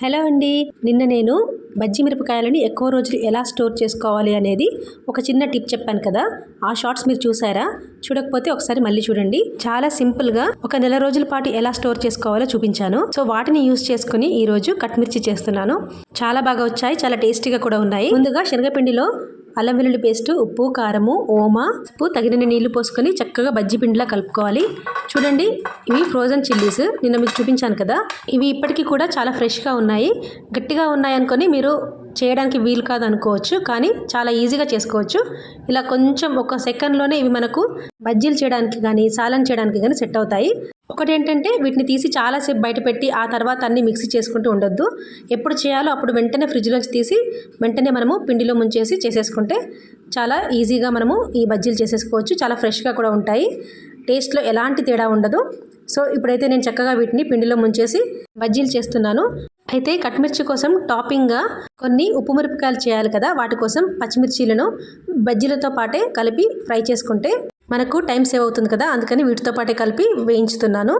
Hello అండి. నిన్న నేను బజ్జీ మిరపకాయలని ఎక్కువ రోజులు ఎలా స్టోర్ చేసుకోవాలి అనేది ఒక చిన్న టిప్ చెప్పాను కదా. ఆ షార్ట్స్ మీరు చూసారా? చూడకపోతే ఒకసారి మళ్ళీ చూడండి. చాలా సింపుల్గా ఒక నెల రోజుల పాటు ఎలా స్టోర్ చేసుకోవాలో చూపించాను. సో వాటిని యూస్ చేసుకుని ఈ రోజు కట్ మిర్చి చేస్తున్నాను. చాలా బాగా వచ్చాయి, చాలా టేస్టీగా కూడా ఉన్నాయి. ముందుగా శనగపిండిలో అల్లం వెల్లుల్లి పేస్టు, ఉప్పు, కారము, ఓమా, ఉప్పు, తగినన్ని నీళ్లు పోసుకొని చక్కగా బజ్జీ పిండిలా కలుపుకోవాలి. చూడండి, ఇవి ఫ్రోజన్ చిల్లీస్ నిన్న మీకు చూపించాను కదా. ఇవి ఇప్పటికీ కూడా చాలా ఫ్రెష్గా ఉన్నాయి. గట్టిగా ఉన్నాయి అనుకొని మీరు చేయడానికి వీలు కాదు అనుకోవచ్చు, కానీ చాలా ఈజీగా చేసుకోవచ్చు. ఇలా కొంచెం ఒక సెకండ్లోనే ఇవి మనకు బజ్జీలు చేయడానికి కానీ సాలన్ చేయడానికి కానీ సెట్ అవుతాయి. ఒకటి ఏంటంటే వీటిని తీసి చాలాసేపు బయట పెట్టి ఆ తర్వాత అన్ని మిక్సీ చేసుకుంటూ ఉండొద్దు. ఎప్పుడు చేయాలో అప్పుడు వెంటనే ఫ్రిడ్జ్లోంచి తీసి వెంటనే మనము పిండిలో ముంచేసి చేసేసుకుంటే చాలా ఈజీగా మనము ఈ బజ్జీలు చేసేసుకోవచ్చు. చాలా ఫ్రెష్గా కూడా ఉంటాయి, టేస్ట్లో ఎలాంటి తేడా ఉండదు. సో ఇప్పుడైతే నేను చక్కగా వీటిని పిండిలో ముంచేసి బజ్జీలు చేస్తున్నాను. అయితే కట్మిర్చి కోసం టాపింగ్గా కొన్ని ఉప్పు మిరపకాయలు చేయాలి కదా, వాటి కోసం పచ్చిమిర్చీలను బజ్జీలతో పాటే కలిపి ఫ్రై చేసుకుంటే మనకు టైం సేవ్ అవుతుంది కదా, అందుకని వీటితో పాటే కలిపి వేయించుతున్నాను.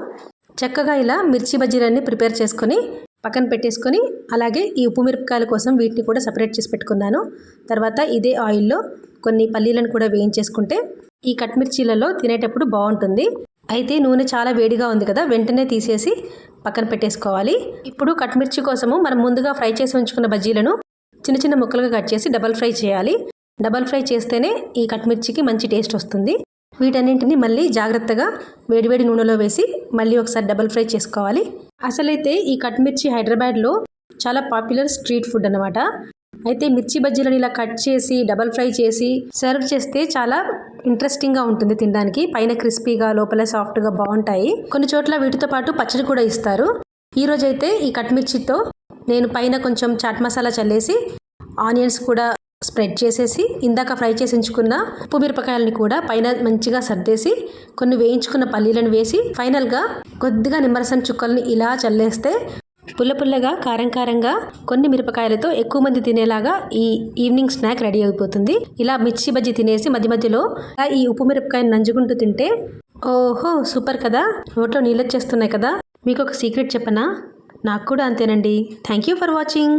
చక్కగా ఇలా మిర్చి బజ్జీలన్నీ ప్రిపేర్ చేసుకొని పక్కన పెట్టేసుకొని, అలాగే ఈ ఉప్పు మిరపకాయల కోసం వీటిని కూడా సపరేట్ చేసి పెట్టుకున్నాను. తర్వాత ఇదే ఆయిల్లో కొన్ని పల్లీలను కూడా వేయించేసుకుంటే ఈ కట్మిర్చీలలో తినేటప్పుడు బాగుంటుంది. అయితే నూనె చాలా వేడిగా ఉంది కదా, వెంటనే తీసేసి పక్కన పెట్టేసుకోవాలి. ఇప్పుడు కట్మిర్చి కోసము మనం ముందుగా ఫ్రై చేసి ఉంచుకున్న బజ్జీలను చిన్న చిన్న ముక్కలుగా కట్ చేసి డబల్ ఫ్రై చేయాలి. డబల్ ఫ్రై చేస్తేనే ఈ కట్మిర్చికి మంచి టేస్ట్ వస్తుంది. వీటన్నింటినీ మళ్ళీ జాగ్రత్తగా వేడివేడి నూనెలో వేసి మళ్ళీ ఒకసారి డబల్ ఫ్రై చేసుకోవాలి. అసలైతే ఈ కట్మిర్చి హైదరాబాద్లో చాలా పాపులర్ స్ట్రీట్ ఫుడ్ అన్నమాట. అయితే మిర్చి బజ్జీలను ఇలా కట్ చేసి డబల్ ఫ్రై చేసి సర్వ్ చేస్తే చాలా ఇంట్రెస్టింగ్గా ఉంటుంది తినడానికి. పైన క్రిస్పీగా లోపల సాఫ్ట్గా బాగుంటాయి. కొన్ని చోట్ల వీటితో పాటు పచ్చడి కూడా ఇస్తారు. ఈరోజైతే ఈ కట్మిర్చితో నేను పైన కొంచెం చాట్ మసాలా చల్లేసి ఆనియన్స్ కూడా స్ప్రెడ్ చేసేసి ఇందాక ఫ్రై చేసి ఉంచుకున్న ఉప్పు మిరపకాయలని కూడా పైన మంచిగా సర్దేసి కొన్ని వేయించుకున్న పల్లీలను వేసి ఫైనల్గా కొద్దిగా నిమ్మరసం చుక్కల్ని ఇలా చల్లేస్తే పుల్ల పుల్లగా కారం కారంగా కొన్ని మిరపకాయలతో ఎక్కువ మంది తినేలాగా ఈ ఈవినింగ్ స్నాక్ రెడీ అయిపోతుంది. ఇలా మిర్చి బజ్జీ తినేసి మధ్య మధ్యలో ఈ ఉప్పు మిరపకాయని నంజుకుంటూ తింటే ఓహో సూపర్ కదా, నోట్లో నీళ్ళు వచ్చేస్తున్నాయి కదా. మీకు ఒక సీక్రెట్ చెప్పనా? నాకు కూడా అంతేనండి. Thank you for watching.